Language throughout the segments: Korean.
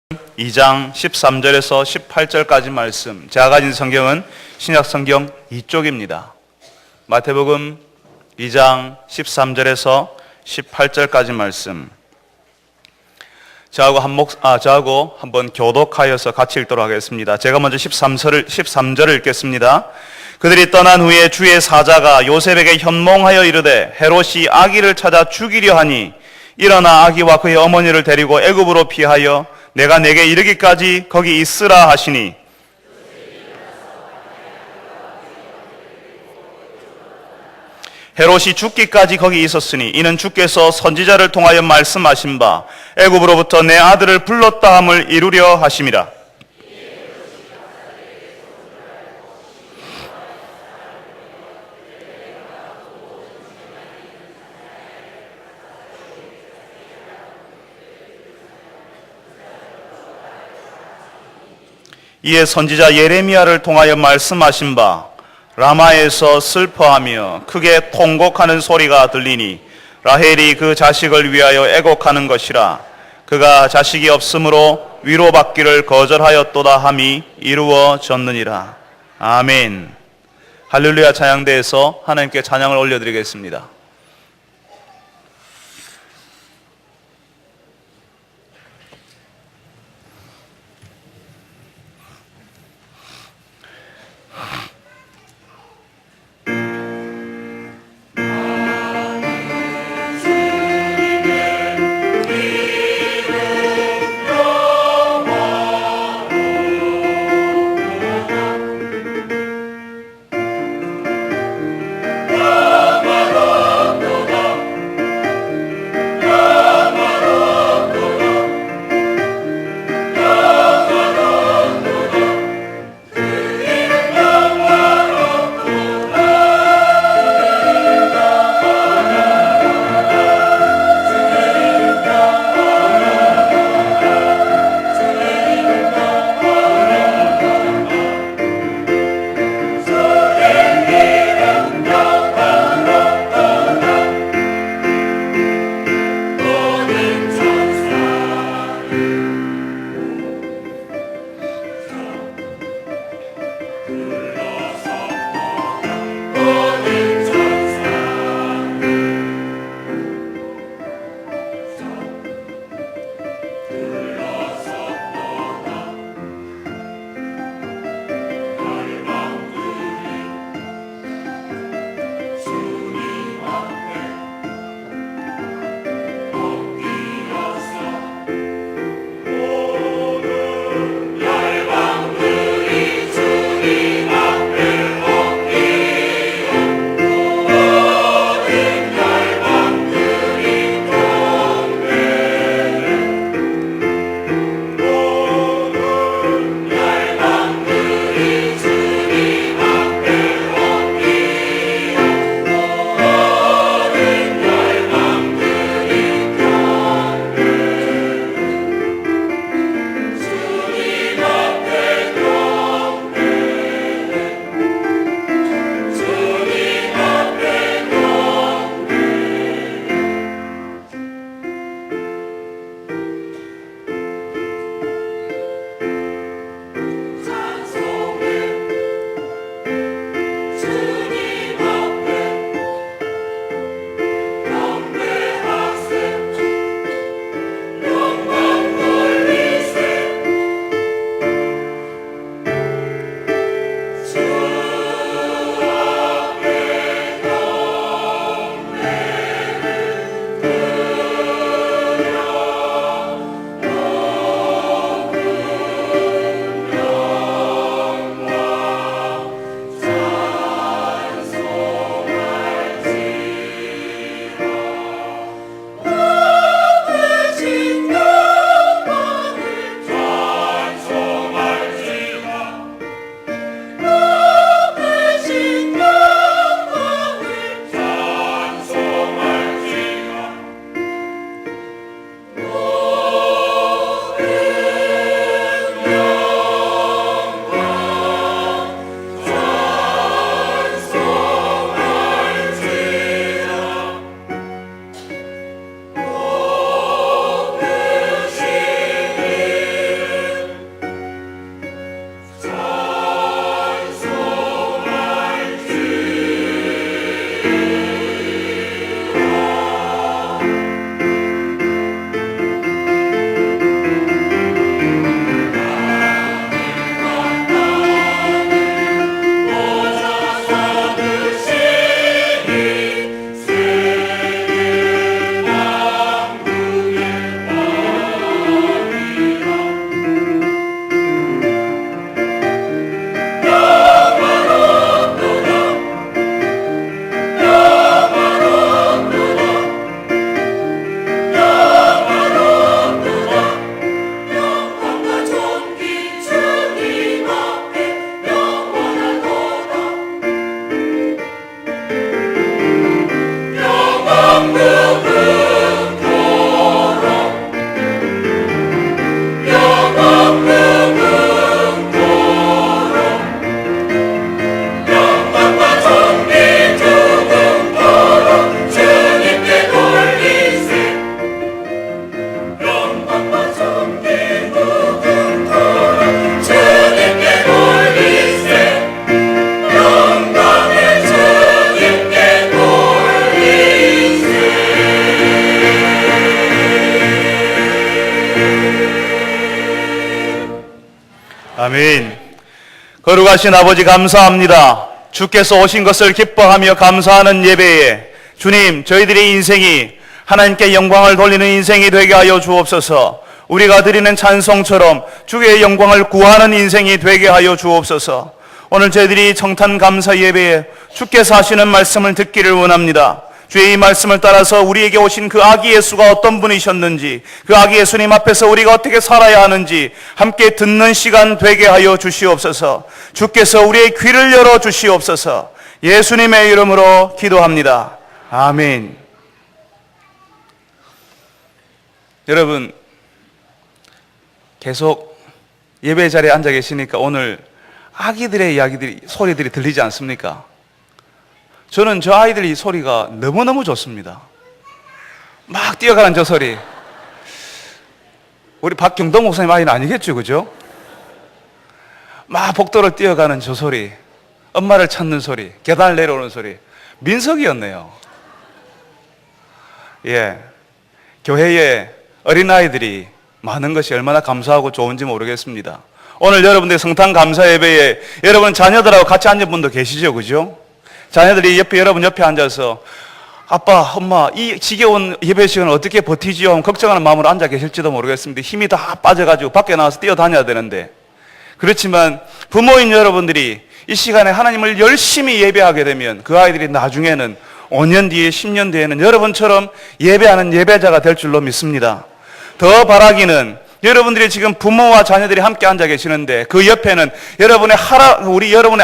2장 13절에서 18절까지 말씀. 제가 가진 성경은 신약성경 이쪽입니다. 마태복음 2장 13절에서 18절까지 말씀. 저하고 한번 교독하여서 같이 읽도록 하겠습니다. 제가 먼저 13절을 읽겠습니다. 그들이 떠난 후에 주의 사자가 요셉에게 현몽하여 이르되 헤롯이 아기를 찾아 죽이려 하니 일어나 아기와 그의 어머니를 데리고 애굽으로 피하여 내가 내게 이르기까지 거기 있으라 하시니 헤롯이 죽기까지 거기 있었으니 이는 주께서 선지자를 통하여 말씀하신 바 애굽으로부터 내 아들을 불렀다 함을 이루려 하심이라. 이에 선지자 예레미야를 통하여 말씀하신 바 라마에서 슬퍼하며 크게 통곡하는 소리가 들리니 라헬이 그 자식을 위하여 애곡하는 것이라. 그가 자식이 없으므로 위로받기를 거절하였도다 함이 이루어졌느니라. 아멘. 할렐루야 찬양대에서 하나님께 찬양을 올려드리겠습니다. 아멘. 거룩하신 아버지 감사합니다. 주께서 오신 것을 기뻐하며 감사하는 예배에 주님, 저희들의 인생이 하나님께 영광을 돌리는 인생이 되게 하여 주옵소서. 우리가 드리는 찬송처럼 주의 영광을 구하는 인생이 되게 하여 주옵소서. 오늘 저희들이 청탄 감사 예배에 주께서 하시는 말씀을 듣기를 원합니다. 주의 이 말씀을 따라서 우리에게 오신 그 아기 예수가 어떤 분이셨는지, 그 아기 예수님 앞에서 우리가 어떻게 살아야 하는지 함께 듣는 시간 되게 하여 주시옵소서. 주께서 우리의 귀를 열어 주시옵소서. 예수님의 이름으로 기도합니다. 아멘. 여러분, 계속 예배 자리에 앉아 계시니까 오늘 아기들의 이야기들이, 소리들이 들리지 않습니까? 저는 저 아이들의 소리가 너무너무 좋습니다. 막 뛰어가는 저 소리. 우리 박경동 목사님 아이는 아니겠죠, 그죠? 막 복도를 뛰어가는 저 소리, 엄마를 찾는 소리, 계단을 내려오는 소리. 민석이었네요. 예, 교회에 어린아이들이 많은 것이 얼마나 감사하고 좋은지 모르겠습니다. 오늘 여러분들 성탄 감사 예배에 여러분 자녀들하고 같이 앉은 분도 계시죠, 그죠? 자녀들이 여러분 옆에 앉아서 아빠, 엄마, 이 지겨운 예배 시간을 어떻게 버티지요? 걱정하는 마음으로 앉아 계실지도 모르겠습니다. 힘이 다 빠져가지고 밖에 나와서 뛰어다녀야 되는데. 그렇지만 부모인 여러분들이 이 시간에 하나님을 열심히 예배하게 되면 그 아이들이 나중에는 5년 뒤에 10년 뒤에는 여러분처럼 예배하는 예배자가 될 줄로 믿습니다. 더 바라기는 여러분들이 지금 부모와 자녀들이 함께 앉아 계시는데 그 옆에는 여러분의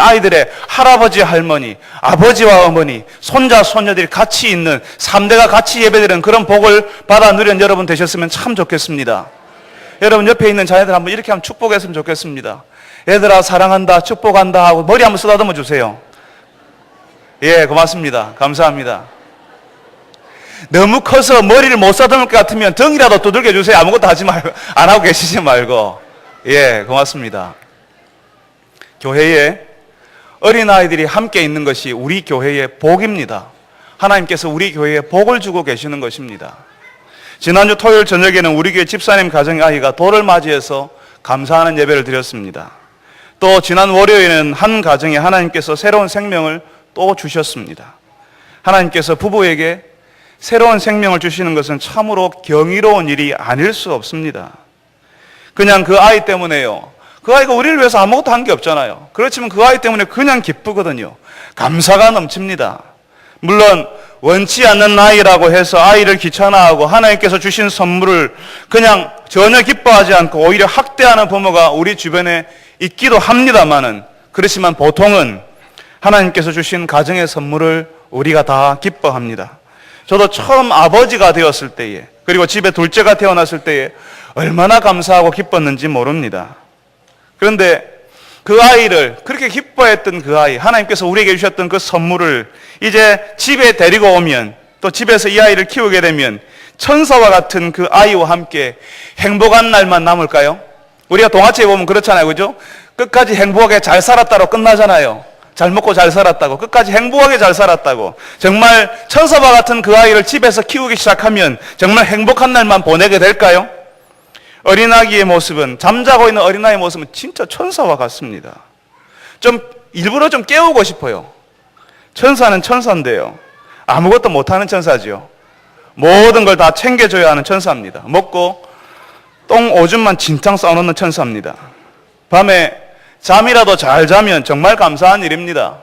아이들의 할아버지, 할머니, 아버지와 어머니, 손자, 손녀들이 같이 있는 3대가 같이 예배드리는 그런 복을 받아 누리는 여러분 되셨으면 참 좋겠습니다. 여러분 옆에 있는 자녀들 한번 이렇게 한번 축복했으면 좋겠습니다. 얘들아 사랑한다, 축복한다 하고 머리 한번 쓰다듬어 주세요. 예, 고맙습니다. 감사합니다. 너무 커서 머리를 못 쓰다듬을 것 같으면 등이라도 두들겨 주세요. 아무것도 하지 말고, 안 하고 계시지 말고. 예, 고맙습니다. 교회에 어린아이들이 함께 있는 것이 우리 교회의 복입니다. 하나님께서 우리 교회에 복을 주고 계시는 것입니다. 지난주 토요일 저녁에는 우리 교회 집사님 가정의 아이가 돌을 맞이해서 감사하는 예배를 드렸습니다. 또 지난 월요일에는 한 가정에 하나님께서 새로운 생명을 또 주셨습니다. 하나님께서 부부에게 새로운 생명을 주시는 것은 참으로 경이로운 일이 아닐 수 없습니다. 그냥 그 아이 때문에요. 그 아이가 우리를 위해서 아무것도 한 게 없잖아요. 그렇지만 그 아이 때문에 그냥 기쁘거든요. 감사가 넘칩니다. 물론 원치 않는 아이라고 해서 아이를 귀찮아하고 하나님께서 주신 선물을 그냥 전혀 기뻐하지 않고 오히려 학대하는 부모가 우리 주변에 있기도 합니다만은, 그렇지만 보통은 하나님께서 주신 가정의 선물을 우리가 다 기뻐합니다. 저도 처음 아버지가 되었을 때에, 그리고 집에 둘째가 태어났을 때에 얼마나 감사하고 기뻤는지 모릅니다. 그런데 그 아이를, 그렇게 기뻐했던 그 아이, 하나님께서 우리에게 주셨던 그 선물을 이제 집에 데리고 오면, 또 집에서 이 아이를 키우게 되면 천사와 같은 그 아이와 함께 행복한 날만 남을까요? 우리가 동화책에 보면 그렇잖아요, 그죠? 끝까지 행복하게 잘 살았다로 끝나잖아요. 잘 먹고 잘 살았다고, 끝까지 행복하게 잘 살았다고. 정말 천사와 같은 그 아이를 집에서 키우기 시작하면 정말 행복한 날만 보내게 될까요? 어린아기의 모습은, 잠자고 있는 어린아이의 모습은 진짜 천사와 같습니다. 일부러 좀 깨우고 싶어요. 천사는 천사인데요, 아무것도 못하는 천사지요. 모든 걸 다 챙겨줘야 하는 천사입니다. 먹고 똥 오줌만 진탕 싸놓는 천사입니다. 밤에 잠이라도 잘 자면 정말 감사한 일입니다.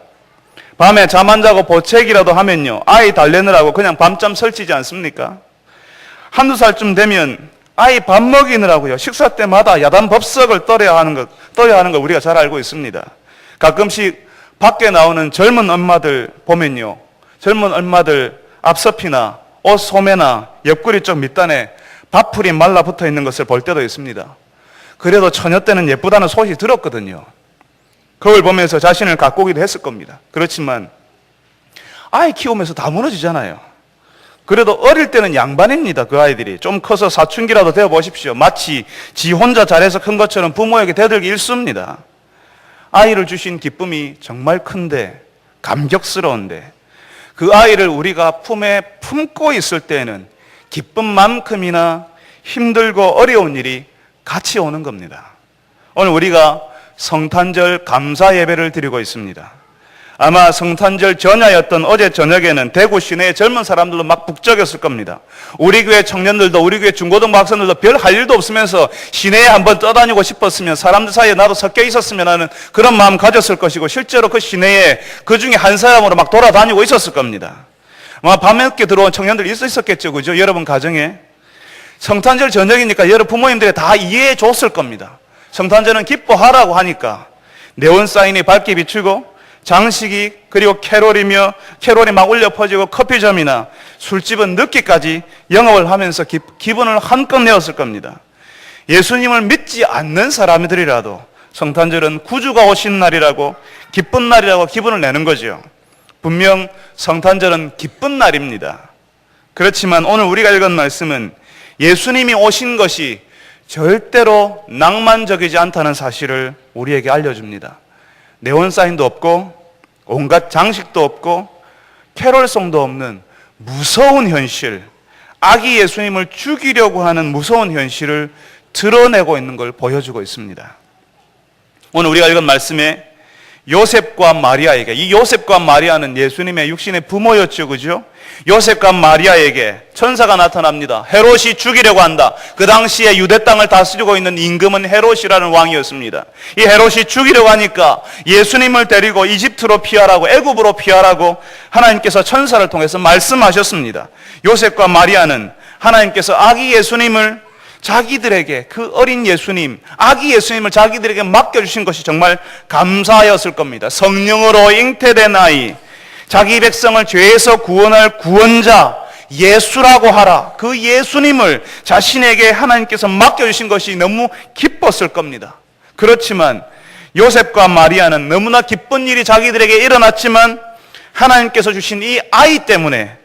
밤에 잠 안 자고 보채기라도 하면요, 아이 달래느라고 그냥 밤잠 설치지 않습니까? 한두 살쯤 되면 아이 밥 먹이느라고요, 식사 때마다 야단 법석을 떨어야 하는 걸 우리가 잘 알고 있습니다. 가끔씩 밖에 나오는 젊은 엄마들 보면요, 젊은 엄마들 앞서피나 옷 소매나 옆구리 쪽 밑단에 밥풀이 말라붙어 있는 것을 볼 때도 있습니다. 그래도 처녀 때는 예쁘다는 소식이 들었거든요. 그걸 보면서 자신을 가꾸기도 했을 겁니다. 그렇지만 아이 키우면서 다 무너지잖아요. 그래도 어릴 때는 양반입니다. 그 아이들이 좀 커서 사춘기라도 되어 보십시오. 마치 지 혼자 잘해서 큰 것처럼 부모에게 대들기 일쑤입니다. 아이를 주신 기쁨이 정말 큰데, 감격스러운데, 그 아이를 우리가 품에 품고 있을 때에는 기쁨만큼이나 힘들고 어려운 일이 같이 오는 겁니다. 오늘 우리가 성탄절 감사 예배를 드리고 있습니다. 아마 성탄절 전야였던 어제 저녁에는 대구 시내의 젊은 사람들도 막 북적였을 겁니다. 우리 교회 청년들도, 우리 교회 중고등부 학생들도 별 할 일도 없으면서 시내에 한번 떠다니고 싶었으면, 사람들 사이에 나도 섞여 있었으면 하는 그런 마음 가졌을 것이고, 실제로 그 시내에 그 중에 한 사람으로 막 돌아다니고 있었을 겁니다. 아마 밤늦게 들어온 청년들 있었겠죠, 그죠? 여러분 가정에. 성탄절 저녁이니까 여러분 부모님들이 다 이해해 줬을 겁니다. 성탄절은 기뻐하라고 하니까 네온 사인이 밝게 비추고 장식이, 그리고 캐롤이 막 울려 퍼지고, 커피점이나 술집은 늦게까지 영업을 하면서 기분을 한껏 내었을 겁니다. 예수님을 믿지 않는 사람들이라도 성탄절은 구주가 오신 날이라고, 기쁜 날이라고 기분을 내는 거죠. 분명 성탄절은 기쁜 날입니다. 그렇지만 오늘 우리가 읽은 말씀은 예수님이 오신 것이 절대로 낭만적이지 않다는 사실을 우리에게 알려줍니다. 네온사인도 없고 온갖 장식도 없고 캐롤송도 없는 무서운 현실, 아기 예수님을 죽이려고 하는 무서운 현실을 드러내고 있는 걸 보여주고 있습니다. 오늘 우리가 읽은 말씀에 요셉과 마리아에게, 이 요셉과 마리아는 예수님의 육신의 부모였죠, 그죠? 요셉과 마리아에게 천사가 나타납니다. 헤롯이 죽이려고 한다. 그 당시에 유대 땅을 다스리고 있는 임금은 헤롯이라는 왕이었습니다. 이 헤롯이 죽이려고 하니까 예수님을 데리고 이집트로 피하라고, 애굽으로 피하라고 하나님께서 천사를 통해서 말씀하셨습니다. 요셉과 마리아는 하나님께서 아기 예수님을 자기들에게, 그 어린 예수님, 아기 예수님을 자기들에게 맡겨주신 것이 정말 감사하였을 겁니다. 성령으로 잉태된 아이, 자기 백성을 죄에서 구원할 구원자, 예수라고 하라. 그 예수님을 자신에게 하나님께서 맡겨주신 것이 너무 기뻤을 겁니다. 그렇지만 요셉과 마리아는 너무나 기쁜 일이 자기들에게 일어났지만 하나님께서 주신 이 아이 때문에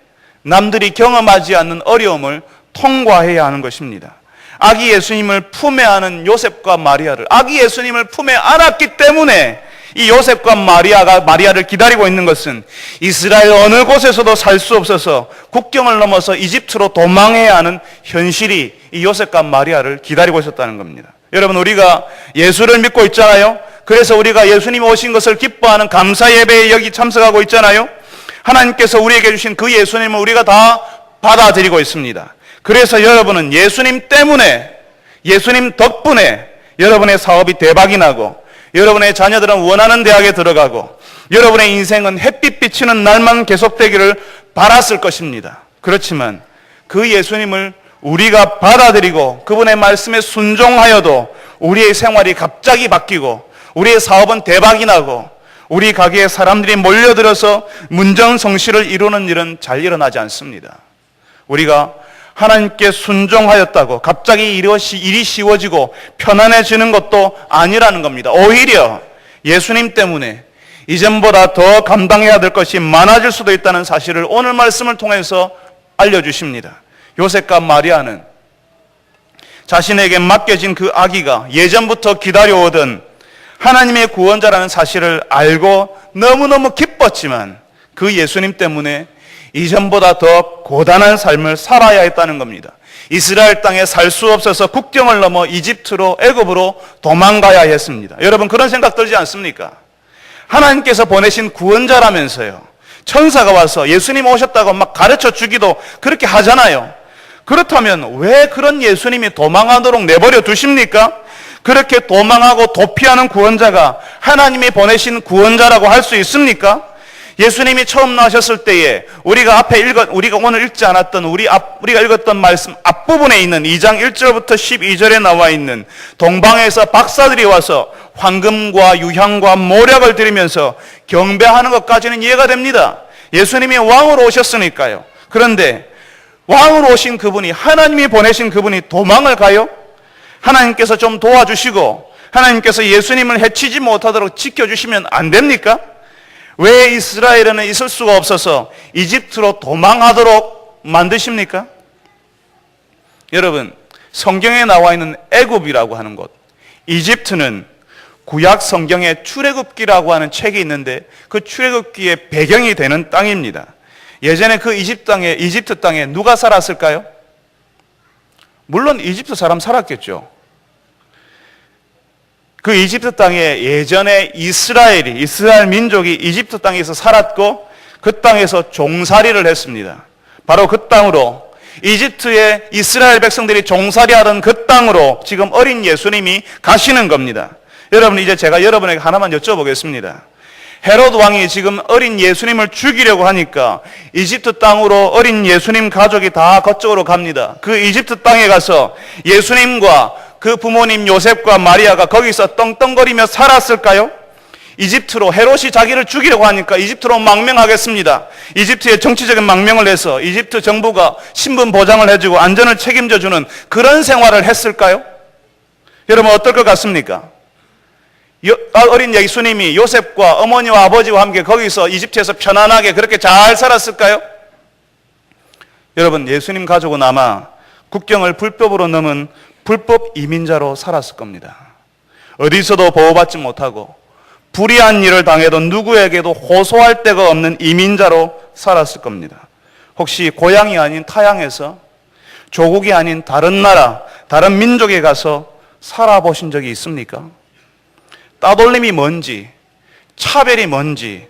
남들이 경험하지 않는 어려움을 통과해야 하는 것입니다. 아기 예수님을 품에 안은 요셉과 마리아를, 아기 예수님을 품에 안았기 때문에 이 요셉과 마리아를 기다리고 있는 것은 이스라엘 어느 곳에서도 살 수 없어서 국경을 넘어서 이집트로 도망해야 하는 현실이 이 요셉과 마리아를 기다리고 있었다는 겁니다. 여러분, 우리가 예수를 믿고 있잖아요. 그래서 우리가 예수님이 오신 것을 기뻐하는 감사 예배에 여기 참석하고 있잖아요. 하나님께서 우리에게 주신 그 예수님을 우리가 다 받아들이고 있습니다. 그래서 여러분은 예수님 때문에, 예수님 덕분에 여러분의 사업이 대박이 나고, 여러분의 자녀들은 원하는 대학에 들어가고, 여러분의 인생은 햇빛 비치는 날만 계속되기를 바랐을 것입니다. 그렇지만 그 예수님을 우리가 받아들이고 그분의 말씀에 순종하여도 우리의 생활이 갑자기 바뀌고, 우리의 사업은 대박이 나고, 우리 가게에 사람들이 몰려들어서 문정성시를 이루는 일은 잘 일어나지 않습니다. 우리가 하나님께 순종하였다고 갑자기 일이 쉬워지고 편안해지는 것도 아니라는 겁니다. 오히려 예수님 때문에 이전보다 더 감당해야 될 것이 많아질 수도 있다는 사실을 오늘 말씀을 통해서 알려주십니다. 요셉과 마리아는 자신에게 맡겨진 그 아기가 예전부터 기다려오던 하나님의 구원자라는 사실을 알고 너무너무 기뻤지만 그 예수님 때문에 이전보다 더 고단한 삶을 살아야 했다는 겁니다. 이스라엘 땅에 살 수 없어서 국경을 넘어 이집트로, 애굽으로 도망가야 했습니다. 여러분, 그런 생각 들지 않습니까? 하나님께서 보내신 구원자라면서요, 천사가 와서 예수님 오셨다고 막 가르쳐 주기도 그렇게 하잖아요. 그렇다면 왜 그런 예수님이 도망하도록 내버려 두십니까? 그렇게 도망하고 도피하는 구원자가 하나님이 보내신 구원자라고 할 수 있습니까? 예수님이 처음 나오셨을 때에 우리가 오늘 읽지 않았던 우리가 읽었던 말씀 앞부분에 있는 2장 1절부터 12절에 나와 있는 동방에서 박사들이 와서 황금과 유향과 모략을 드리면서 경배하는 것까지는 이해가 됩니다. 예수님이 왕으로 오셨으니까요. 그런데 왕으로 오신 그분이, 하나님이 보내신 그분이 도망을 가요? 하나님께서 좀 도와주시고 하나님께서 예수님을 해치지 못하도록 지켜주시면 안 됩니까? 왜 이스라엘에는 있을 수가 없어서 이집트로 도망하도록 만드십니까? 여러분, 성경에 나와 있는 애굽이라고 하는 곳, 이집트는 구약 성경에 출애굽기라고 하는 책이 있는데 그 출애굽기의 배경이 되는 땅입니다. 예전에 그 이집트 땅에 누가 살았을까요? 물론 이집트 사람 살았겠죠. 그 이집트 땅에 예전에 이스라엘 민족이 이집트 땅에서 살았고 그 땅에서 종살이를 했습니다. 바로 그 땅으로, 이집트의 이스라엘 백성들이 종살이하던 그 땅으로 지금 어린 예수님이 가시는 겁니다. 여러분, 이제 제가 여러분에게 하나만 여쭤보겠습니다. 헤롯 왕이 지금 어린 예수님을 죽이려고 하니까 이집트 땅으로 어린 예수님 가족이 다 그쪽으로 갑니다. 그 이집트 땅에 가서 예수님과 그 부모님 요셉과 마리아가 거기서 떵떵거리며 살았을까요? 이집트로, 헤롯이 자기를 죽이려고 하니까 이집트로 망명하겠습니다. 이집트의 정치적인 망명을 해서 이집트 정부가 신분 보장을 해주고 안전을 책임져주는 그런 생활을 했을까요? 여러분, 어떨 것 같습니까? 어린 예수님이 요셉과 어머니와 아버지와 함께 거기서 이집트에서 편안하게 그렇게 잘 살았을까요? 여러분, 예수님 가족은 아마 국경을 불법으로 넘은 불법 이민자로 살았을 겁니다. 어디서도 보호받지 못하고 불의한 일을 당해도 누구에게도 호소할 데가 없는 이민자로 살았을 겁니다. 혹시 고향이 아닌 타향에서, 조국이 아닌 다른 나라, 다른 민족에 가서 살아보신 적이 있습니까? 따돌림이 뭔지, 차별이 뭔지,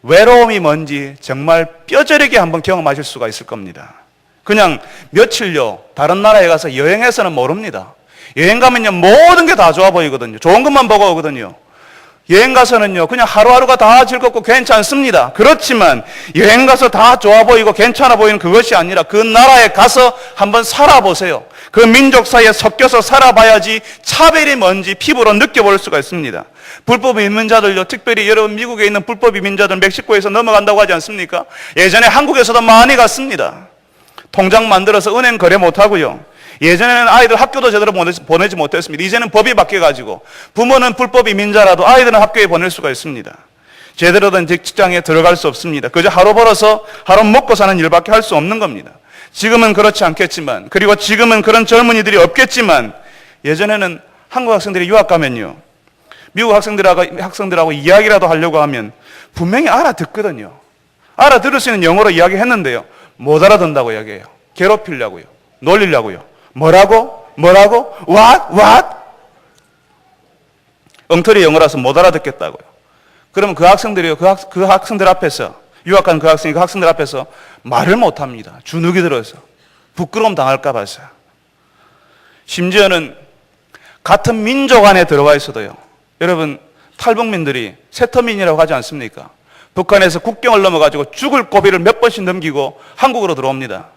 외로움이 뭔지 정말 뼈저리게 한번 경험하실 수가 있을 겁니다. 그냥 며칠요 다른 나라에 가서 여행해서는 모릅니다. 여행 가면요 모든 게 다 좋아 보이거든요. 좋은 것만 보고 오거든요. 여행 가서는요 그냥 하루하루가 다 즐겁고 괜찮습니다. 그렇지만 여행 가서 다 좋아 보이고 괜찮아 보이는 그것이 아니라 그 나라에 가서 한번 살아보세요. 그 민족 사이에 섞여서 살아봐야지 차별이 뭔지 피부로 느껴볼 수가 있습니다. 불법 이민자들요, 특별히 여러분 미국에 있는 불법 이민자들 멕시코에서 넘어간다고 하지 않습니까? 예전에 한국에서도 많이 갔습니다. 통장 만들어서 은행 거래 못하고요. 예전에는 아이들 학교도 제대로 보내지 못했습니다. 이제는 법이 바뀌어가지고 부모는 불법 이민자라도 아이들은 학교에 보낼 수가 있습니다. 제대로 된 직장에 들어갈 수 없습니다. 그저 하루 벌어서 하루 먹고 사는 일밖에 할 수 없는 겁니다. 지금은 그렇지 않겠지만, 그리고 지금은 그런 젊은이들이 없겠지만, 예전에는 한국 학생들이 유학 가면요 미국 학생들하고 이야기라도 하려고 하면 분명히 알아듣거든요. 알아들을 수 있는 영어로 이야기했는데요 못 알아듣는다고 이야기해요. 괴롭히려고요, 놀리려고요. 뭐라고? What? 엉터리 영어라서 못 알아듣겠다고요. 그러면 그 학생들이요, 그 학생들 앞에서, 유학간 그 학생이 그 학생들 앞에서 말을 못 합니다. 주눅이 들어서. 부끄러움 당할까 봐서. 심지어는 같은 민족 안에 들어가 있어도요, 여러분 탈북민들이 세터민이라고 하지 않습니까? 북한에서 국경을 넘어가지고 죽을 고비를 몇 번씩 넘기고 한국으로 들어옵니다.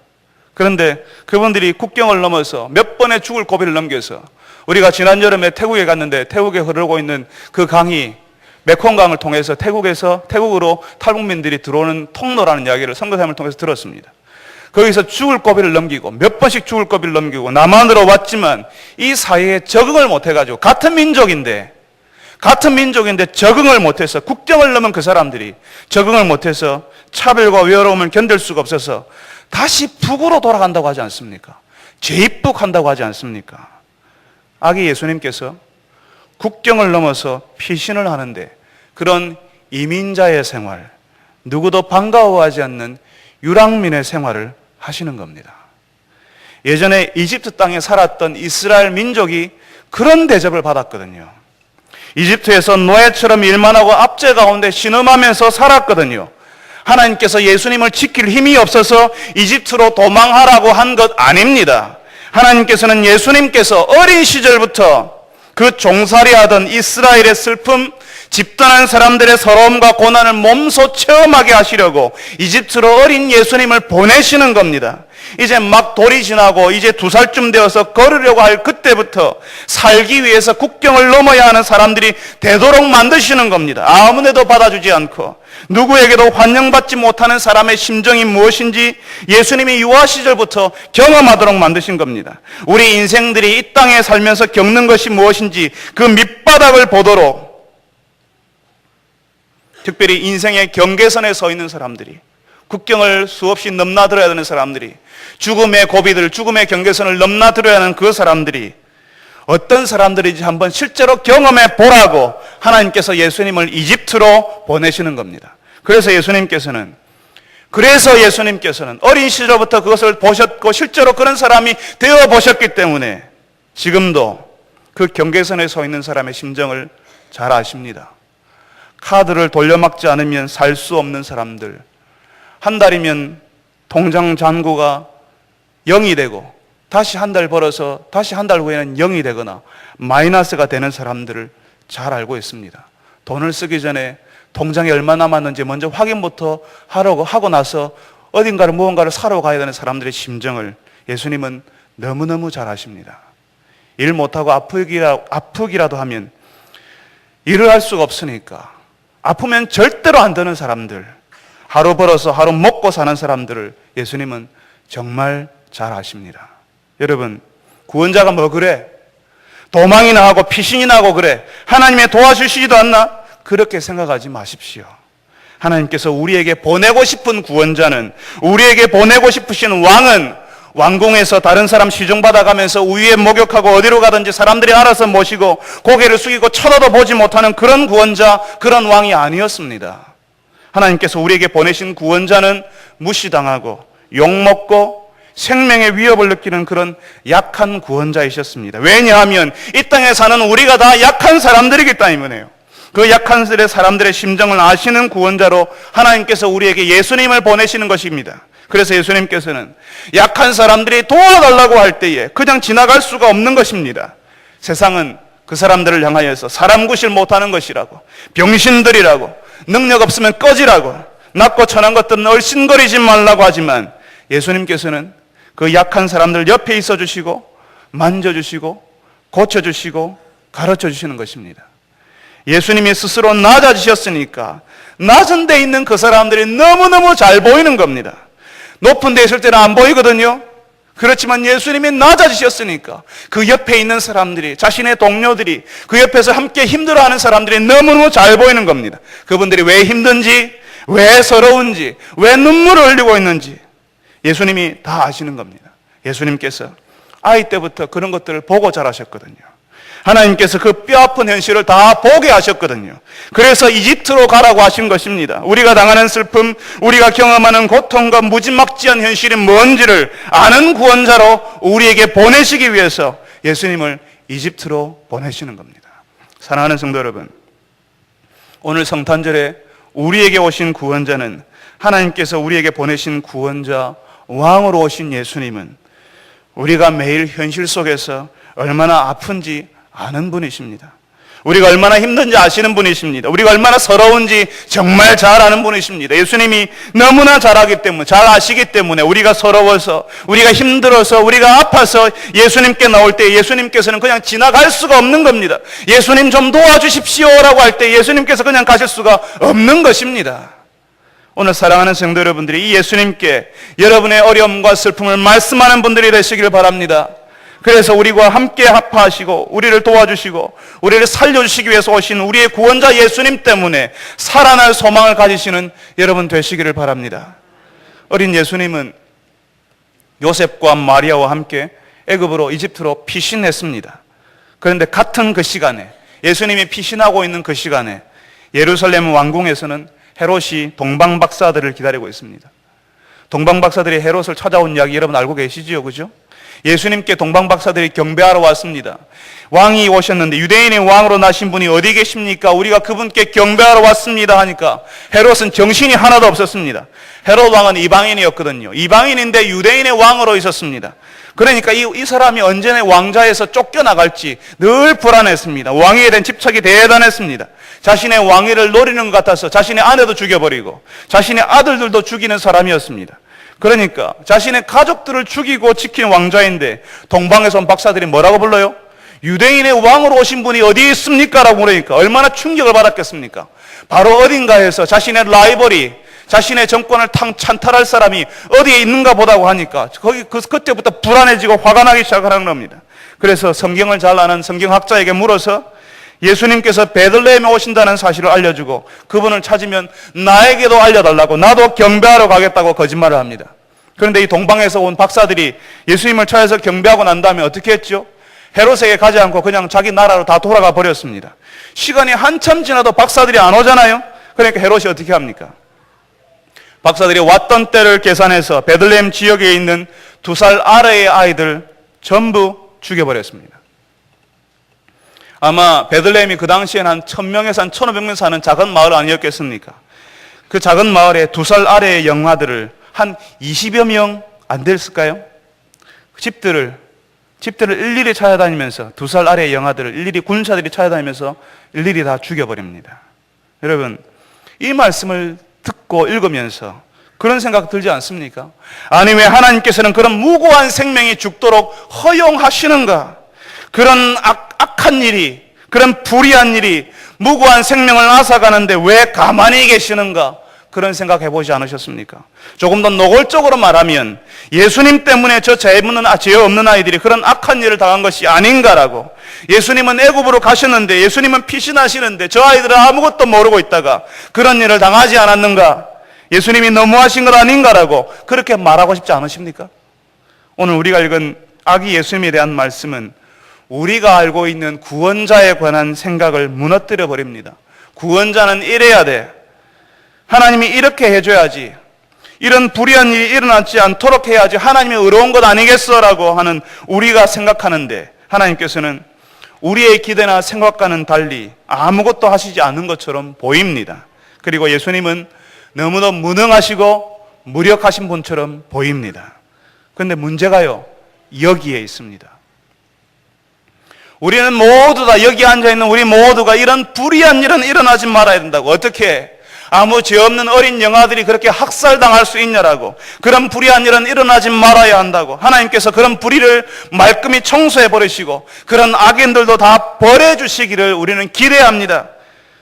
그런데 그분들이 국경을 넘어서 몇 번의 죽을 고비를 넘겨서, 우리가 지난 여름에 태국에 갔는데 태국에 흐르고 있는 그 강이 메콩강을 통해서 태국으로 탈북민들이 들어오는 통로라는 이야기를 선교사님을 통해서 들었습니다. 거기서 죽을 고비를 넘기고 몇 번씩 죽을 고비를 넘기고 남한으로 왔지만 이 사회에 적응을 못해가지고 같은 민족인데 적응을 못해서, 국경을 넘은 그 사람들이 적응을 못해서 차별과 외로움을 견딜 수가 없어서 다시 북으로 돌아간다고 하지 않습니까? 재입국한다고 하지 않습니까? 아기 예수님께서 국경을 넘어서 피신을 하는데 그런 이민자의 생활, 누구도 반가워하지 않는 유랑민의 생활을 하시는 겁니다. 예전에 이집트 땅에 살았던 이스라엘 민족이 그런 대접을 받았거든요. 이집트에서 노예처럼 일만 하고 압제 가운데 신음하면서 살았거든요. 하나님께서 예수님을 지킬 힘이 없어서 이집트로 도망하라고 한 것 아닙니다. 하나님께서는 예수님께서 어린 시절부터 그 종살이하던 이스라엘의 슬픔, 집단한 사람들의 서러움과 고난을 몸소 체험하게 하시려고 이집트로 어린 예수님을 보내시는 겁니다. 이제 막 돌이 지나고 이제 2살쯤 되어서 걸으려고 할 그때부터 살기 위해서 국경을 넘어야 하는 사람들이 되도록 만드시는 겁니다. 아무데도 받아주지 않고 누구에게도 환영받지 못하는 사람의 심정이 무엇인지 예수님이 유아 시절부터 경험하도록 만드신 겁니다. 우리 인생들이 이 땅에 살면서 겪는 것이 무엇인지 그 밑바닥을 보도록, 특별히 인생의 경계선에 서 있는 사람들이, 국경을 수없이 넘나들어야 되는 사람들이, 죽음의 고비들, 죽음의 경계선을 넘나들어야 하는 그 사람들이 어떤 사람들인지 한번 실제로 경험해 보라고 하나님께서 예수님을 이집트로 보내시는 겁니다. 그래서 예수님께서는 어린 시절부터 그것을 보셨고 실제로 그런 사람이 되어 보셨기 때문에 지금도 그 경계선에 서 있는 사람의 심정을 잘 아십니다. 카드를 돌려막지 않으면 살 수 없는 사람들, 한 달이면 통장 잔고가 0이 되고 다시 한 달 벌어서 다시 한 달 후에는 0이 되거나 마이너스가 되는 사람들을 잘 알고 있습니다. 돈을 쓰기 전에 통장에 얼마 남았는지 먼저 확인부터 하고 나서 어딘가를 무언가를 사러 가야 되는 사람들의 심정을 예수님은 너무너무 잘 아십니다. 일 못하고 아프기라도 하면 일을 할 수가 없으니까 아프면 절대로 안 되는 사람들, 하루 벌어서 하루 먹고 사는 사람들을 예수님은 정말 잘 아십니다. 여러분, 구원자가 뭐 그래? 도망이나 하고 피신이나 하고 그래? 하나님이 도와주시지도 않나? 그렇게 생각하지 마십시오. 하나님께서 우리에게 보내고 싶은 구원자는, 우리에게 보내고 싶으신 왕은 왕궁에서 다른 사람 시중받아가면서 우위에 목욕하고 어디로 가든지 사람들이 알아서 모시고 고개를 숙이고 쳐다도 보지 못하는 그런 구원자, 그런 왕이 아니었습니다. 하나님께서 우리에게 보내신 구원자는 무시당하고 욕먹고 생명의 위협을 느끼는 그런 약한 구원자이셨습니다. 왜냐하면 이 땅에 사는 우리가 다 약한 사람들이기 때문에요. 그 약한 사람들의 심정을 아시는 구원자로 하나님께서 우리에게 예수님을 보내시는 것입니다. 그래서 예수님께서는 약한 사람들이 도와달라고 할 때에 그냥 지나갈 수가 없는 것입니다. 세상은 그 사람들을 향하여서 사람 구실 못하는 것이라고, 병신들이라고, 능력 없으면 꺼지라고, 낮고 천한 것들은 얼씬거리지 말라고 하지만 예수님께서는 그 약한 사람들 옆에 있어 주시고 만져주시고 고쳐주시고 가르쳐주시는 것입니다. 예수님이 스스로 낮아지셨으니까 낮은 데 있는 그 사람들이 너무너무 잘 보이는 겁니다. 높은 데 있을 때는 안 보이거든요. 그렇지만 예수님이 낮아지셨으니까 그 옆에 있는 사람들이, 자신의 동료들이, 그 옆에서 함께 힘들어하는 사람들이 너무너무 잘 보이는 겁니다. 그분들이 왜 힘든지, 왜 서러운지, 왜 눈물을 흘리고 있는지 예수님이 다 아시는 겁니다. 예수님께서 아이 때부터 그런 것들을 보고 자라셨거든요. 하나님께서 그 뼈아픈 현실을 다 보게 하셨거든요. 그래서 이집트로 가라고 하신 것입니다. 우리가 당하는 슬픔, 우리가 경험하는 고통과 무지막지한 현실이 뭔지를 아는 구원자로 우리에게 보내시기 위해서 예수님을 이집트로 보내시는 겁니다. 사랑하는 성도 여러분, 오늘 성탄절에 우리에게 오신 구원자는, 하나님께서 우리에게 보내신 구원자, 왕으로 오신 예수님은 우리가 매일 현실 속에서 얼마나 아픈지 아는 분이십니다. 우리가 얼마나 힘든지 아시는 분이십니다. 우리가 얼마나 서러운지 정말 잘 아는 분이십니다. 예수님이 너무나 잘 알기 때문에, 잘 아시기 때문에 우리가 서러워서, 우리가 힘들어서, 우리가 아파서 예수님께 나올 때 예수님께서는 그냥 지나갈 수가 없는 겁니다. 예수님 좀 도와주십시오라고 할 때 예수님께서 그냥 가실 수가 없는 것입니다. 오늘 사랑하는 성도 여러분들이 이 예수님께 여러분의 어려움과 슬픔을 말씀하는 분들이 되시길 바랍니다. 그래서 우리와 함께 합하시고 우리를 도와주시고 우리를 살려주시기 위해서 오신 우리의 구원자 예수님 때문에 살아날 소망을 가지시는 여러분 되시기를 바랍니다. 어린 예수님은 요셉과 마리아와 함께 애굽으로, 이집트로 피신했습니다. 그런데 같은 그 시간에, 예수님이 피신하고 있는 그 시간에 예루살렘 왕궁에서는 헤롯이 동방박사들을 기다리고 있습니다. 동방박사들이 헤롯을 찾아온 이야기 여러분 알고 계시지요, 그죠? 예수님께 동방박사들이 경배하러 왔습니다. 왕이 오셨는데 유대인의 왕으로 나신 분이 어디 계십니까? 우리가 그분께 경배하러 왔습니다 하니까 헤롯은 정신이 하나도 없었습니다. 헤롯 왕은 이방인이었거든요. 이방인인데 유대인의 왕으로 있었습니다. 그러니까 이 사람이 언제나 왕자에서 쫓겨나갈지 늘 불안했습니다. 왕위에 대한 집착이 대단했습니다. 자신의 왕위를 노리는 것 같아서 자신의 아내도 죽여버리고 자신의 아들들도 죽이는 사람이었습니다. 그러니까 자신의 가족들을 죽이고 지킨 왕자인데 동방에서 온 박사들이 뭐라고 불러요? 유대인의 왕으로 오신 분이 어디 있습니까? 라고 물으니까 얼마나 충격을 받았겠습니까? 바로 어딘가에서 자신의 라이벌이, 자신의 정권을 찬탈할 사람이 어디에 있는가 보다고 하니까 그때부터 불안해지고 화가 나기 시작하는 겁니다. 그래서 성경을 잘 아는 성경학자에게 물어서 예수님께서 베들레헴에 오신다는 사실을 알려주고 그분을 찾으면 나에게도 알려달라고, 나도 경배하러 가겠다고 거짓말을 합니다. 그런데 이 동방에서 온 박사들이 예수님을 찾아서 경배하고 난 다음에 어떻게 했죠? 헤롯에게 가지 않고 그냥 자기 나라로 다 돌아가 버렸습니다. 시간이 한참 지나도 박사들이 안 오잖아요. 그러니까 헤롯이 어떻게 합니까? 박사들이 왔던 때를 계산해서 베들레헴 지역에 있는 2살 아래의 아이들 전부 죽여버렸습니다. 아마 베들레헴이 그 당시엔 한 1000명에서 한 1500명 사는 작은 마을 아니었겠습니까? 그 작은 마을에 2살 아래의 영아들을 한 20여 명 안 됐을까요? 집들을 일일이 찾아다니면서 2살 아래의 영아들을 일일이 군사들이 찾아다니면서 일일이 다 죽여버립니다. 여러분, 이 말씀을 듣고 읽으면서 그런 생각 들지 않습니까? 아니, 왜 하나님께서는 그런 무고한 생명이 죽도록 허용하시는가? 그런 악한 일이, 그런 불의한 일이 무고한 생명을 앗아가는데 왜 가만히 계시는가? 그런 생각 해보지 않으셨습니까? 조금 더 노골적으로 말하면 예수님 때문에 저 죄 없는 아이들이 그런 악한 일을 당한 것이 아닌가라고. 예수님은 애굽으로 가셨는데, 예수님은 피신하시는데 저 아이들은 아무것도 모르고 있다가 그런 일을 당하지 않았는가? 예수님이 너무하신 것 아닌가라고 그렇게 말하고 싶지 않으십니까? 오늘 우리가 읽은 아기 예수님에 대한 말씀은 우리가 알고 있는 구원자에 관한 생각을 무너뜨려 버립니다. 구원자는 이래야 돼. 하나님이 이렇게 해줘야지. 이런 불의한 일이 일어나지 않도록 해야지. 하나님이 의로운 것 아니겠어라고 하는 우리가 생각하는데, 하나님께서는 우리의 기대나 생각과는 달리 아무것도 하시지 않은 것처럼 보입니다. 그리고 예수님은 너무도 무능하시고 무력하신 분처럼 보입니다. 그런데 문제가요, 여기에 있습니다. 우리는 모두 다, 여기 앉아있는 우리 모두가 이런 불의한 일은 일어나지 말아야 된다고. 어떻게? 아무 죄 없는 어린 영아들이 그렇게 학살당할 수 있냐라고. 그런 불의한 일은 일어나지 말아야 한다고. 하나님께서 그런 불의를 말끔히 청소해 버리시고 그런 악인들도 다 벌해 주시기를 우리는 기대합니다.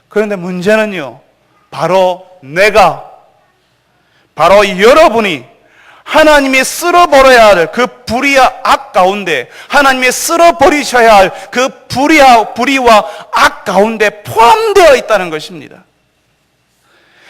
그런데 문제는요, 바로 여러분이 하나님이 쓸어버려야 할 그 불의와 악 가운데, 하나님이 쓸어버리셔야 할 그 불의와 악 가운데 포함되어 있다는 것입니다.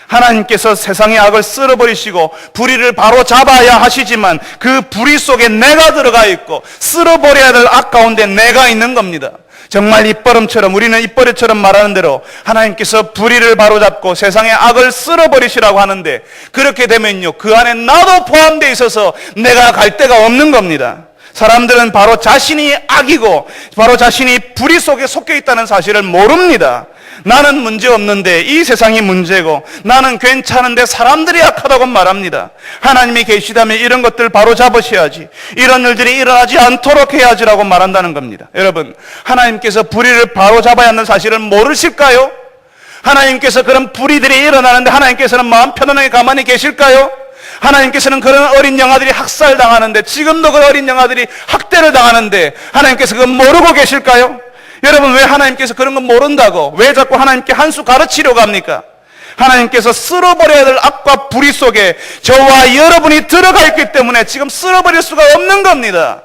하나님께서 세상의 악을 쓸어버리시고 불의를 바로 잡아야 하시지만 그 불의 속에 내가 들어가 있고 쓸어버려야 될 악 가운데 내가 있는 겁니다. 정말 입버릇처럼, 우리는 입버릇처럼 말하는 대로 하나님께서 불의를 바로잡고 세상의 악을 쓸어버리시라고 하는데, 그렇게 되면요, 그 안에 나도 포함되어 있어서 내가 갈 데가 없는 겁니다. 사람들은 바로 자신이 악이고 바로 자신이 불의 속에 속해 있다는 사실을 모릅니다. 나는 문제 없는데 이 세상이 문제고 나는 괜찮은데 사람들이 악하다고 말합니다. 하나님이 계시다면 이런 것들 바로 잡으셔야지, 이런 일들이 일어나지 않도록 해야지라고 말한다는 겁니다. 여러분, 하나님께서 불의를 바로 잡아야 하는 사실을 모르실까요? 하나님께서 그런 불의들이 일어나는데 하나님께서는 마음 편안하게 가만히 계실까요? 하나님께서는 그런 어린 영아들이 학살당하는데, 지금도 그 어린 영아들이 학대를 당하는데 하나님께서 그건 모르고 계실까요? 여러분, 왜 하나님께서 그런 건 모른다고 왜 자꾸 하나님께 한 수 가르치려고 합니까? 하나님께서 쓸어버려야 될 악과 불의 속에 저와 여러분이 들어가 있기 때문에 지금 쓸어버릴 수가 없는 겁니다.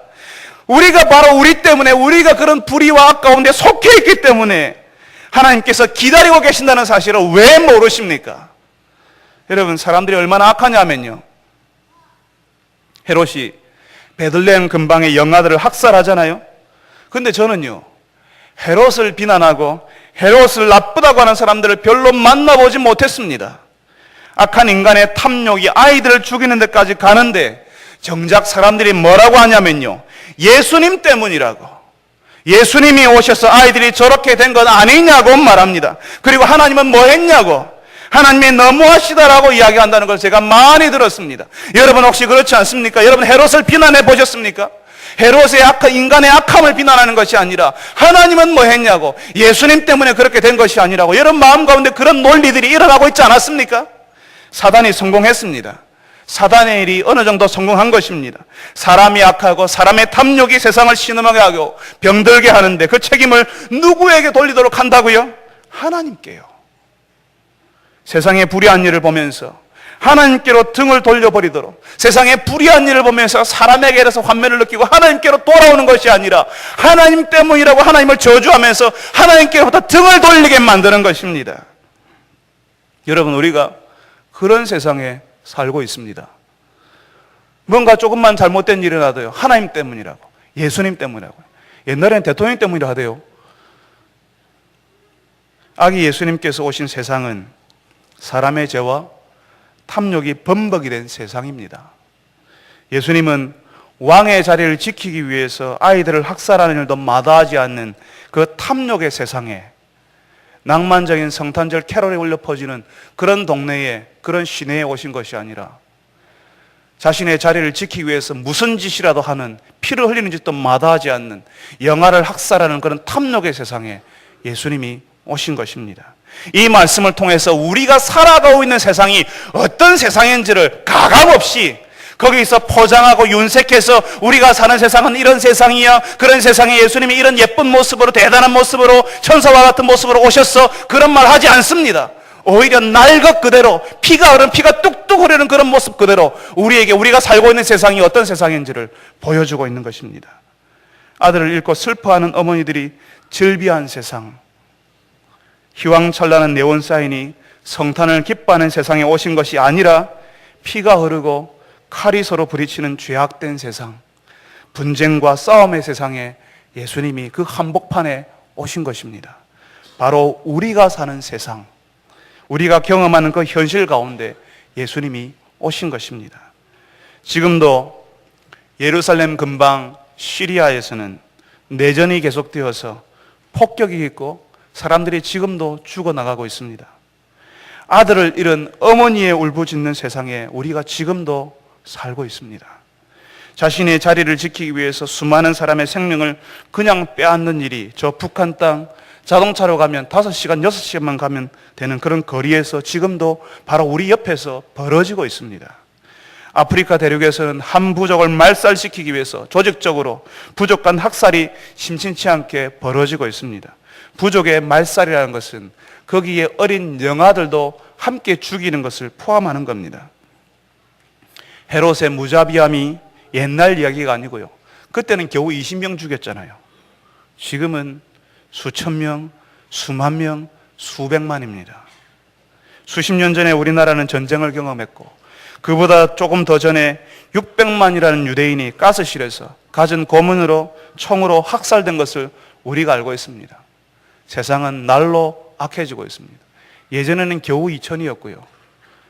우리가 바로 우리 때문에, 우리가 그런 불의와 악 가운데 속해 있기 때문에 하나님께서 기다리고 계신다는 사실을 왜 모르십니까? 여러분, 사람들이 얼마나 악하냐면요, 헤롯이 베들레헴 근방의 영아들을 학살하잖아요. 근데 저는요, 헤롯을 비난하고 헤롯을 나쁘다고 하는 사람들을 별로 만나보지 못했습니다. 악한 인간의 탐욕이 아이들을 죽이는 데까지 가는데 정작 사람들이 뭐라고 하냐면요, 예수님 때문이라고, 예수님이 오셔서 아이들이 저렇게 된 건 아니냐고 말합니다. 그리고 하나님은 뭐 했냐고, 하나님이 너무하시다라고 이야기한다는 걸 제가 많이 들었습니다. 여러분 혹시 그렇지 않습니까? 여러분 헤롯을 비난해 보셨습니까? 헤롯의 인간의 악함을 비난하는 것이 아니라 하나님은 뭐 했냐고, 예수님 때문에 그렇게 된 것이 아니라고, 여러분 마음 가운데 그런 논리들이 일어나고 있지 않았습니까? 사단이 성공했습니다. 사단의 일이 어느 정도 성공한 것입니다. 사람이 악하고 사람의 탐욕이 세상을 신음하게 하고 병들게 하는데 그 책임을 누구에게 돌리도록 한다고요? 하나님께요. 세상의 불의한 일을 보면서 하나님께로 등을 돌려버리도록, 세상의 불의한 일을 보면서 사람에게서 환멸을 느끼고 하나님께로 돌아오는 것이 아니라 하나님 때문이라고 하나님을 저주하면서 하나님께로부터 등을 돌리게 만드는 것입니다. 여러분, 우리가 그런 세상에 살고 있습니다. 뭔가 조금만 잘못된 일이 나도요, 하나님 때문이라고, 예수님 때문이라고, 옛날에는 대통령 때문이라 하대요. 아기 예수님께서 오신 세상은 사람의 죄와 탐욕이 범벅이 된 세상입니다. 예수님은 왕의 자리를 지키기 위해서 아이들을 학살하는 일도 마다하지 않는 그 탐욕의 세상에, 낭만적인 성탄절 캐롤이 울려 퍼지는 그런 동네에, 그런 시내에 오신 것이 아니라 자신의 자리를 지키기 위해서 무슨 짓이라도 하는, 피를 흘리는 짓도 마다하지 않는, 영아를 학살하는 그런 탐욕의 세상에 예수님이 오신 것입니다. 이 말씀을 통해서 우리가 살아가고 있는 세상이 어떤 세상인지를 가감없이 거기서 포장하고 윤색해서 우리가 사는 세상은 이런 세상이야, 그런 세상에 예수님이 이런 예쁜 모습으로, 대단한 모습으로, 천사와 같은 모습으로 오셨어, 그런 말 하지 않습니다. 오히려 날 것 그대로, 피가 흐르는, 피가 뚝뚝 흐르는 그런 모습 그대로 우리에게 우리가 살고 있는 세상이 어떤 세상인지를 보여주고 있는 것입니다. 아들을 잃고 슬퍼하는 어머니들이 즐비한 세상, 희왕찬란한 네온 사인이 성탄을 기뻐하는 세상에 오신 것이 아니라 피가 흐르고 칼이 서로 부딪히는 죄악된 세상, 분쟁과 싸움의 세상에 예수님이 그 한복판에 오신 것입니다. 바로 우리가 사는 세상, 우리가 경험하는 그 현실 가운데 예수님이 오신 것입니다. 지금도 예루살렘 근방 시리아에서는 내전이 계속되어서 폭격이 있고 사람들이 지금도 죽어나가고 있습니다. 아들을 잃은 어머니의 울부짖는 세상에 우리가 지금도 살고 있습니다. 자신의 자리를 지키기 위해서 수많은 사람의 생명을 그냥 빼앗는 일이 저 북한 땅 자동차로 가면 5시간, 6시간만 가면 되는 그런 거리에서 지금도 바로 우리 옆에서 벌어지고 있습니다. 아프리카 대륙에서는 한 부족을 말살시키기 위해서 조직적으로 부족 간 학살이 심심치 않게 벌어지고 있습니다. 부족의 말살이라는 것은 거기에 어린 영아들도 함께 죽이는 것을 포함하는 겁니다. 헤롯의 무자비함이 옛날 이야기가 아니고요. 그때는 겨우 20명 죽였잖아요. 지금은 수천 명, 수만 명, 수백만입니다. 수십 년 전에 우리나라는 전쟁을 경험했고 그보다 조금 더 전에 600만이라는 유대인이 가스실에서 갖은 고문으로 총으로 학살된 것을 우리가 알고 있습니다. 세상은 날로 악해지고 있습니다. 예전에는 겨우 2천이었고요.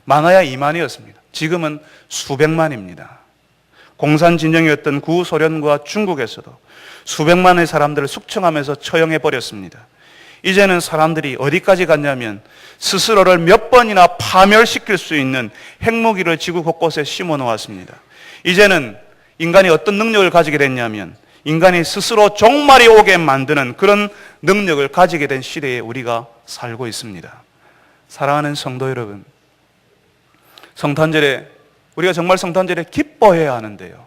많아야 2만이었습니다. 지금은 수백만입니다. 공산진영이었던 구소련과 중국에서도 수백만의 사람들을 숙청하면서 처형해 버렸습니다. 이제는 사람들이 어디까지 갔냐면 스스로를 몇 번이나 파멸시킬 수 있는 핵무기를 지구 곳곳에 심어 놓았습니다. 이제는 인간이 어떤 능력을 가지게 됐냐면 인간이 스스로 종말이 오게 만드는 그런 능력을 가지게 된 시대에 우리가 살고 있습니다. 사랑하는 성도 여러분, 성탄절에 우리가 정말 성탄절에 기뻐해야 하는데요.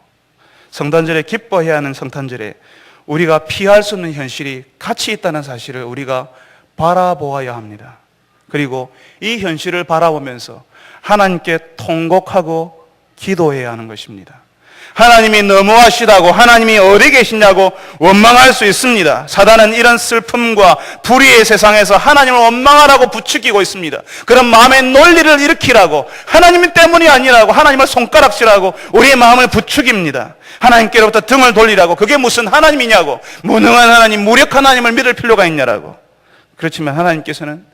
성탄절에 기뻐해야 하는 성탄절에 우리가 피할 수 없는 현실이 같이 있다는 사실을 우리가 바라보아야 합니다. 그리고 이 현실을 바라보면서 하나님께 통곡하고 기도해야 하는 것입니다. 하나님이 너무하시다고, 하나님이 어디 계시냐고 원망할 수 있습니다. 사단은 이런 슬픔과 불의의 세상에서 하나님을 원망하라고 부추기고 있습니다. 그런 마음의 논리를 일으키라고, 하나님 때문이 아니라고 하나님을 손가락질하고 우리의 마음을 부추깁니다. 하나님께로부터 등을 돌리라고, 그게 무슨 하나님이냐고, 무능한 하나님, 무력한 하나님을 믿을 필요가 있냐라고. 그렇지만 하나님께서는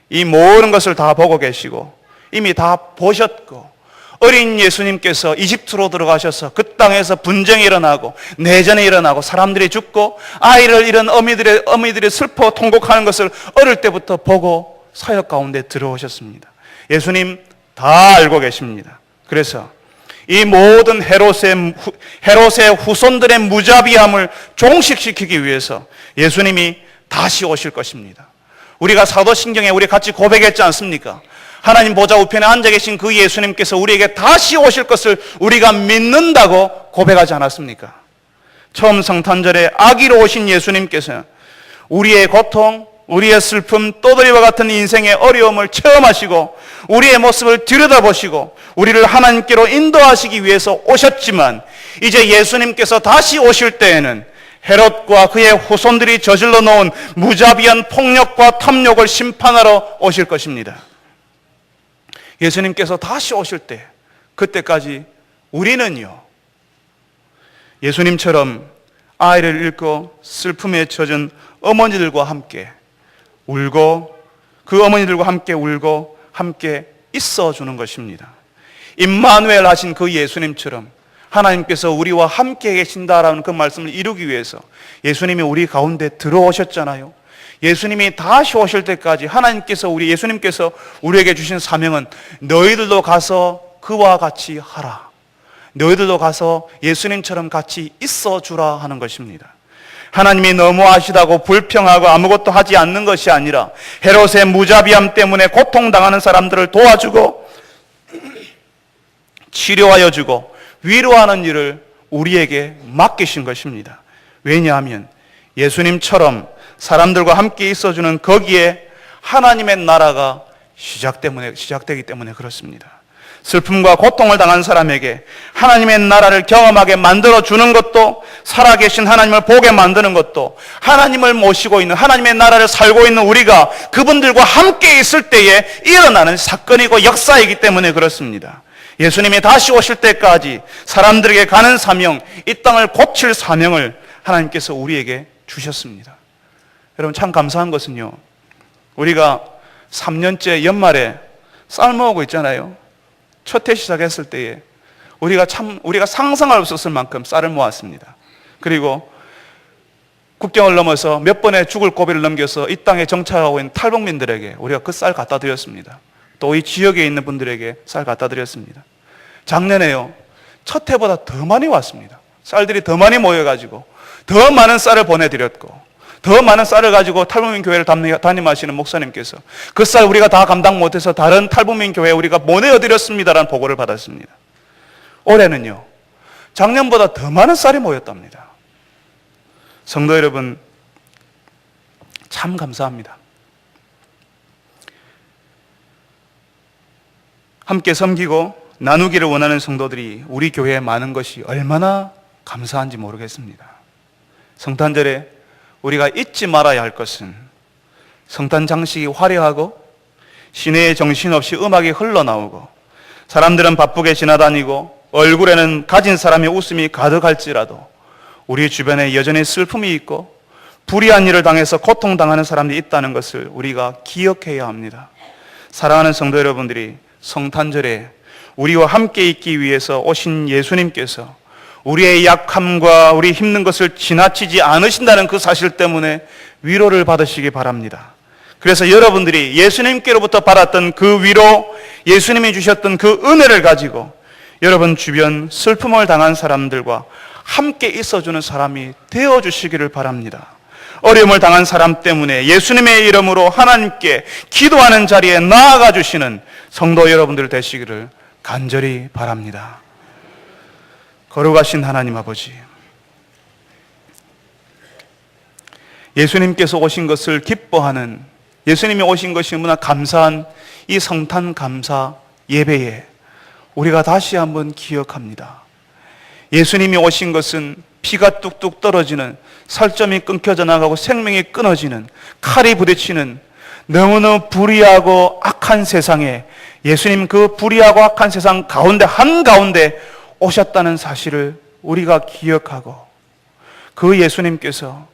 이 모든 것을 다 보고 계시고 이미 다 보셨고, 어린 예수님께서 이집트로 들어가셔서 그 땅에서 분쟁이 일어나고 내전이 일어나고 사람들이 죽고 아이를 잃은 어미들이 슬퍼 통곡하는 것을 어릴 때부터 보고 사역 가운데 들어오셨습니다. 예수님 다 알고 계십니다. 그래서 이 모든 헤롯의 후손들의 무자비함을 종식시키기 위해서 예수님이 다시 오실 것입니다. 우리가 사도신경에 우리 같이 고백했지 않습니까? 하나님 보좌 우편에 앉아 계신 그 예수님께서 우리에게 다시 오실 것을 우리가 믿는다고 고백하지 않았습니까? 처음 성탄절에 아기로 오신 예수님께서 우리의 고통, 우리의 슬픔, 떠돌이와 같은 인생의 어려움을 체험하시고 우리의 모습을 들여다보시고 우리를 하나님께로 인도하시기 위해서 오셨지만, 이제 예수님께서 다시 오실 때에는 헤롯과 그의 후손들이 저질러 놓은 무자비한 폭력과 탐욕을 심판하러 오실 것입니다. 예수님께서 다시 오실 때, 그때까지 우리는요, 예수님처럼 아이를 잃고 슬픔에 젖은 어머니들과 함께 울고, 그 어머니들과 함께 울고 함께 있어주는 것입니다. 임마누엘 하신 그 예수님처럼 하나님께서 우리와 함께 계신다라는 그 말씀을 이루기 위해서 예수님이 우리 가운데 들어오셨잖아요. 예수님이 다시 오실 때까지 예수님께서 우리에게 주신 사명은 너희들도 가서 그와 같이 하라. 너희들도 가서 예수님처럼 같이 있어 주라 하는 것입니다. 하나님이 너무하시다고 불평하고 아무것도 하지 않는 것이 아니라 헤롯의 무자비함 때문에 고통당하는 사람들을 도와주고 치료하여 주고 위로하는 일을 우리에게 맡기신 것입니다. 왜냐하면 예수님처럼 사람들과 함께 있어주는 거기에 하나님의 나라가 시작되기 때문에 그렇습니다. 슬픔과 고통을 당한 사람에게 하나님의 나라를 경험하게 만들어주는 것도, 살아계신 하나님을 보게 만드는 것도, 하나님을 모시고 있는, 하나님의 나라를 살고 있는 우리가 그분들과 함께 있을 때에 일어나는 사건이고 역사이기 때문에 그렇습니다. 예수님이 다시 오실 때까지 사람들에게 가는 사명, 이 땅을 고칠 사명을 하나님께서 우리에게 주셨습니다. 여러분, 참 감사한 것은요, 우리가 3년째 연말에 쌀 모으고 있잖아요. 첫 해 시작했을 때에 우리가 상상할 수 없을 만큼 쌀을 모았습니다. 그리고 국경을 넘어서 몇 번의 죽을 고비를 넘겨서 이 땅에 정착하고 있는 탈북민들에게 우리가 그 쌀 갖다 드렸습니다. 또 이 지역에 있는 분들에게 쌀 갖다 드렸습니다. 작년에요, 첫 해보다 더 많이 왔습니다. 쌀들이 더 많이 모여가지고 더 많은 쌀을 보내드렸고, 더 많은 쌀을 가지고 탈북민 교회를 담임하시는 목사님께서 그 쌀 우리가 다 감당 못해서 다른 탈북민 교회에 우리가 보내드렸습니다라는 보고를 받았습니다. 올해는요, 작년보다 더 많은 쌀이 모였답니다. 성도 여러분, 참 감사합니다. 함께 섬기고 나누기를 원하는 성도들이 우리 교회에 많은 것이 얼마나 감사한지 모르겠습니다. 성탄절에 우리가 잊지 말아야 할 것은, 성탄 장식이 화려하고 시내에 정신없이 음악이 흘러나오고 사람들은 바쁘게 지나다니고 얼굴에는 가진 사람의 웃음이 가득할지라도 우리 주변에 여전히 슬픔이 있고 불의한 일을 당해서 고통당하는 사람들이 있다는 것을 우리가 기억해야 합니다. 사랑하는 성도 여러분들이, 성탄절에 우리와 함께 있기 위해서 오신 예수님께서 우리의 약함과 우리 힘든 것을 지나치지 않으신다는 그 사실 때문에 위로를 받으시기 바랍니다. 그래서 여러분들이 예수님께로부터 받았던 그 위로, 예수님이 주셨던 그 은혜를 가지고 여러분 주변 슬픔을 당한 사람들과 함께 있어주는 사람이 되어주시기를 바랍니다. 어려움을 당한 사람 때문에 예수님의 이름으로 하나님께 기도하는 자리에 나아가 주시는 성도 여러분들 되시기를 간절히 바랍니다. 거룩하신 하나님 아버지, 예수님께서 오신 것을 기뻐하는, 예수님이 오신 것이 너무나 감사한 이 성탄 감사 예배에 우리가 다시 한번 기억합니다. 예수님이 오신 것은 피가 뚝뚝 떨어지는, 살점이 끊겨져 나가고 생명이 끊어지는, 칼이 부딪히는 너무너무 불의하고 악한 세상에, 예수님 그 불의하고 악한 세상 가운데 한가운데 오셨다는 사실을 우리가 기억하고, 그 예수님께서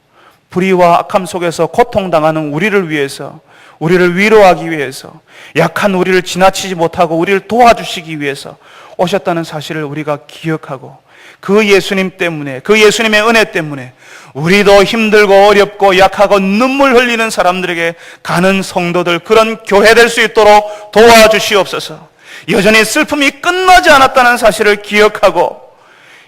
불의와 악함 속에서 고통당하는 우리를 위해서, 우리를 위로하기 위해서, 약한 우리를 지나치지 못하고 우리를 도와주시기 위해서 오셨다는 사실을 우리가 기억하고, 그 예수님 때문에, 그 예수님의 은혜 때문에 우리도 힘들고 어렵고 약하고 눈물 흘리는 사람들에게 가는 성도들, 그런 교회 될 수 있도록 도와주시옵소서. 여전히 슬픔이 끝나지 않았다는 사실을 기억하고,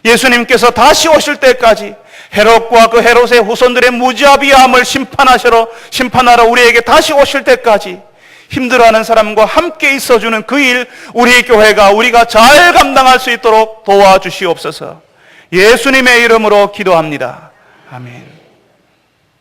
예수님께서 다시 오실 때까지 헤롯과 그 헤롯의 후손들의 무자비함을 심판하러 우리에게 다시 오실 때까지 힘들어하는 사람과 함께 있어주는 그 일, 우리 교회가, 우리가 잘 감당할 수 있도록 도와주시옵소서. 예수님의 이름으로 기도합니다. 아멘.